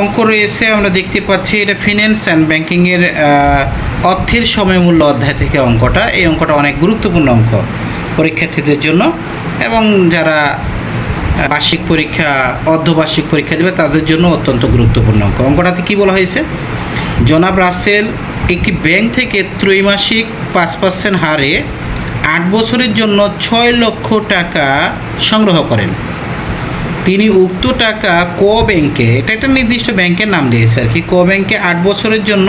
অঙ্ক রয়েছে আমরা দেখতে পাচ্ছি, এটা ফিন্যান্স অ্যান্ড ব্যাংকিংয়ের অর্থের সময় মূল্য অধ্যায় থেকে অঙ্কটা। এই অঙ্কটা অনেক গুরুত্বপূর্ণ অঙ্ক পরীক্ষার্থীদের জন্য, এবং যারা বার্ষিক পরীক্ষা অর্ধবার্ষিক পরীক্ষা দেবে তাদের জন্য অত্যন্ত গুরুত্বপূর্ণ অঙ্ক। অঙ্কটাতে কী বলা হয়েছে, জনাব রাসেল একটি ব্যাংক থেকে ত্রৈমাসিক 5% হারে 8 বছরের জন্য 6 লক্ষ টাকা সংগ্রহ করেন। তিনি উক্ত টাকা ক ব্যাংকে, এটা একটা নির্দিষ্ট ব্যাংকের নাম দিয়েছে আর কি, ক ব্যাংকে 8 বছরের জন্য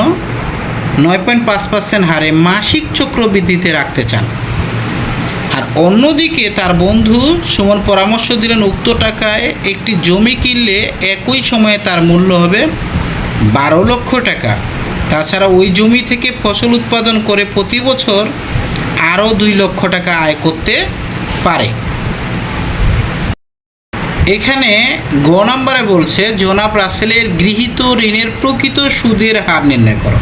9.5% হারে মাসিক চক্রবৃদ্ধিতে রাখতে চান। আর অন্যদিকে তার বন্ধু সুমন পরামর্শ দিলেন উক্ত টাকায় একটি জমি কিনলে একই সময়ে তার মূল্য হবে 12 লক্ষ টাকা। তাছাড়া ওই জমি থেকে ফসল উৎপাদন করে প্রতি বছর আরও 2 লক্ষ টাকা আয় করতে পারে। এখানে গ নম্বরে বলছে জনাব রাসেলের গৃহীত ঋণের প্রকৃত সুদের হার নির্ণয় করো।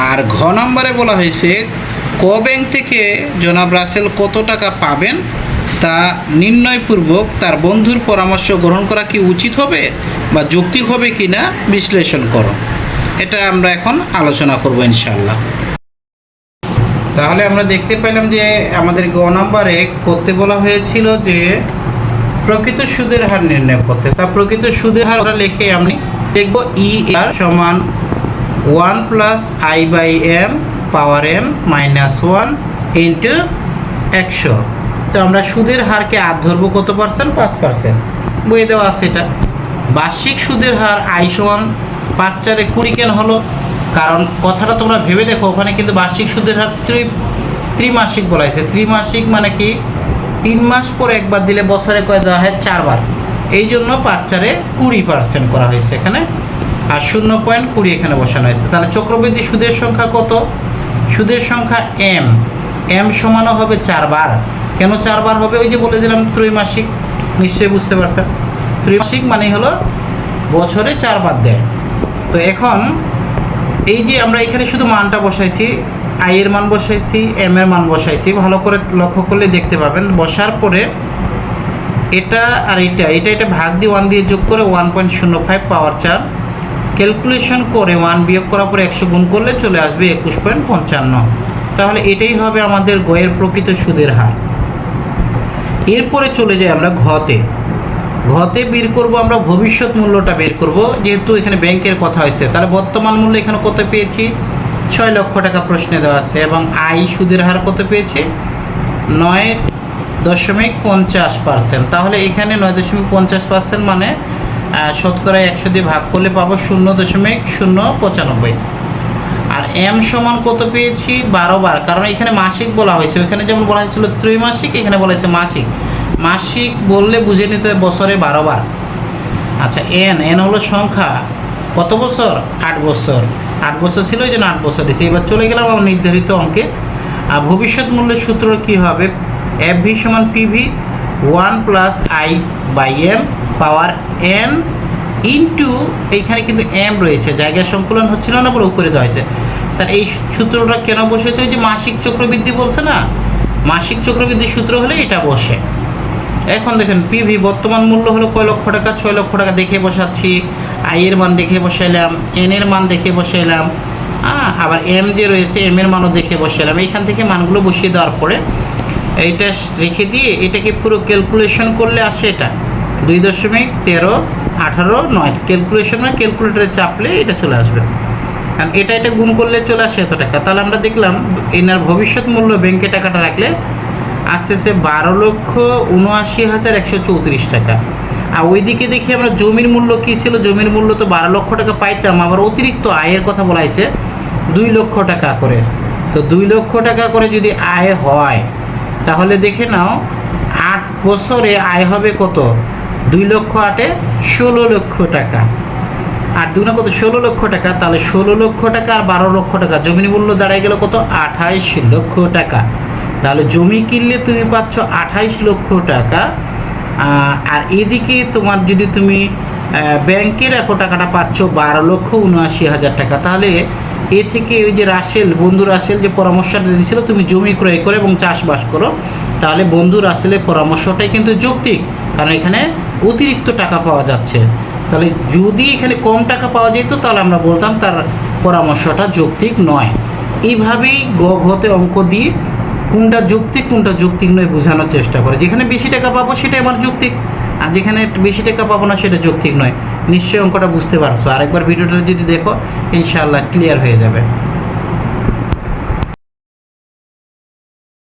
আর ঘ নম্বরে বলা হয়েছে ক ব্যাংক থেকে জনাব রাসেল কত টাকা পাবেন তা নির্ণয়পূর্বক তার বন্ধুর পরামর্শ গ্রহণ করা কি উচিত হবে বা যৌক্তিক হবে কি না বিশ্লেষণ করো। এটা আমরা এখন আলোচনা করব ইনশাআল্লাহ। তাহলে আমরা দেখতে পেলাম যে আমাদের গ নম্বরে করতে বলা হয়েছিল যে প্রকৃত সুদের হার নির্ণয় করতে। তা প্রকৃত সুদের হার ওরা লিখে আমি দেখব ই আর সমান 1 + i/m পাওয়ার m -1 ইন্টু 100। তো আমরা সুদের হারকে আর ধরবো কত পার্সেন্ট, 5%। বইয়ে দেওয়া আছে এটা। বার্ষিক সুদের হার i সমান 5×4=20 কেন হলো, কারণ কথাটা তোমরা ভেবে দেখো, ওখানে কিন্তু বার্ষিক সুদের হার ত্রিমাসিক বলা হয়েছে। ত্রিমাসিক মানে কি, 3 মাস পর একবার দিলে বছরে কয় দেওয়া হয়, 4 বার। এই জন্য 5×4=20% করা হয়েছে এখানে, আর 0.20 এখানে বসানো হয়েছে। তাহলে চক্রবৃদ্ধি সুদের সংখ্যা কত, সুদের সংখ্যা m সমানও হবে 4 বার। কেন 4 বার হবে, ওই যে বলে দিলাম ত্রৈমাসিক, নিশ্চয়ই বুঝতে পারছেন। ত্রৈমাসিক মানে হলো বছরে 4 বার দেয়। তো এখন এই যে আমরা এখানে শুধু মানটা বসাইছি, i এর মান বসাইছি, m এর মান বসাইছি, ভালো করে লক্ষ্য করলে দেখতে পাবেন। বসার পরে এটা আর এটা ভাগ দিয়ে 1 দিয়ে যোগ করে 1.05 পাওয়ার 4 ক্যালকুলেশন করে 1 বিয়োগ করার পরে 100 গুণ করলে চলে আসবে 21.55। তাহলে এটাই হবে আমাদের গয়ের প্রকৃত সুদের হার। এরপরে চলে যাই আমরা ঘতে বের করব আমরা ভবিষ্যৎ মূল্যটা বের করব, যেহেতু এখানে ব্যাংকের কথা হয়েছে। তাহলে বর্তমান মূল্য এখানে কত পেয়েছি, 6 লক্ষ টাকা প্রশ্নে দেওয়া আছে, এবং আই সুদের হার কত পেয়েছি, 9.50%। তাহলে এখানে 9.50% মানে শতকরা 100 দিয়ে ভাগ করলে পাবো 0.095। আর m সমান কত পেয়েছি, 12 বার, কারণ এখানে মাসিক বলা হয়েছে। ওইখানে যেমন বলা হয়েছিল ত্রৈমাসিক, এখানে বলা হয়েছে মাসিক। মাসিক বললে বুঝে নিতে হবে বছরে 12 বার। আচ্ছা n হলো সংখ্যা, কত বছর, 8 বছর। 8 বছর ছিল, ওই জন্য 8 বছর দিয়েছি। এবার চলে গেলাম আমার নির্ধারিত অঙ্কে। আর ভবিষ্যৎ মূল্যের সূত্র কি হবে, FV সমান PV 1 + i/m পাওয়ার n ইন্টু, এইখানে কিন্তু m রয়েছে, জায়গায় সংকুলন হচ্ছিল না বলে উপরে দেওয়া হয়েছে। স্যার এই সূত্রটা কেন বসেছে, ওই যে মাসিক চক্রবৃদ্ধি বলছে না, মাসিক চক্রবৃদ্ধির সূত্র হলে এটা বসে। এখন দেখেন PV বর্তমান মূল্য হলো কয় লক্ষ টাকা, 6 লক্ষ টাকা দেখে বসাচ্ছি, i এর মান দেখে বসাইলাম, n এর মান দেখে বসাইলাম, আবার m যে রয়েছে m এর মানও দেখে বসাইলাম। এইখান থেকে মানগুলো বসিয়ে দেওয়ার পরে এইটা রেখে দিয়ে এটাকে পুরো ক্যালকুলেশন করলে আসে এটা 2.1318৯। ক্যালকুলেশন মানে ক্যালকুলেটরে চাপলে এটা চলে আসবে, কারণ এটা গুণ করলে চলে আসে এত টাকা। তাহলে আমরা দেখলাম এনার ভবিষ্যৎ মূল্য ব্যাংকে টাকাটা রাখলে আসতেছে 12,79,134 টাকা। আর ওইদিকে দেখি আমরা জমির মূল্য কী ছিল, জমির মূল্য তো 12 লক্ষ টাকা পাইতাম, আবার অতিরিক্ত আয়ের কথা বলা হয়েছে 2 লক্ষ টাকা করে। তো 2 লক্ষ টাকা করে যদি আয় হয়, তাহলে দেখে নাও 8 বছরে আয় হবে কত, 2 লক্ষ 8-এ 16 লক্ষ টাকা। আর 2 কত, 16 লক্ষ টাকা। তাহলে 16 লক্ষ টাকা আর 12 লক্ষ টাকা, জমির মূল্য দাঁড়ায় গেল কত, 28 লক্ষ টাকা। তাহলে জমি কিনলে তুমি পাচ্ছ 28 লক্ষ টাকা। আর এদিকে তোমার যদি তুমি ব্যাংকে রাখো টাকাটা পাচ্ছ 12,79,000 টাকা। তাহলে এ থেকে ওই যে রাসেল, বন্ধু রাসেল যে পরামর্শটা দিয়েছিল তুমি জমি ক্রয় করো এবং চাষবাস করো, তাহলে বন্ধু রাসেলের পরামর্শটাই কিন্তু যৌক্তিক, কারণ এখানে অতিরিক্ত টাকা পাওয়া যাচ্ছে। তাহলে যদি এখানে কম টাকা পাওয়া যেত তাহলে আমরা বলতাম তার পরামর্শটা যৌক্তিক নয়। এইভাবেই ঘতে অঙ্ক দিয়ে কোনটা যৌক্তিক নয় বোঝানোর চেষ্টা করে। যেখানে বেশি টাকা পাবো সেটাই আমার যৌক্তিক, আর যেখানে বেশি টাকা পাবো না সেটা যৌক্তিক নয়। নিশ্চয়ই অঙ্কটা বুঝতে পারছো। আরেকবার ভিডিওটা যদি দেখো ইনশাআল্লাহ ক্লিয়ার হয়ে যাবে।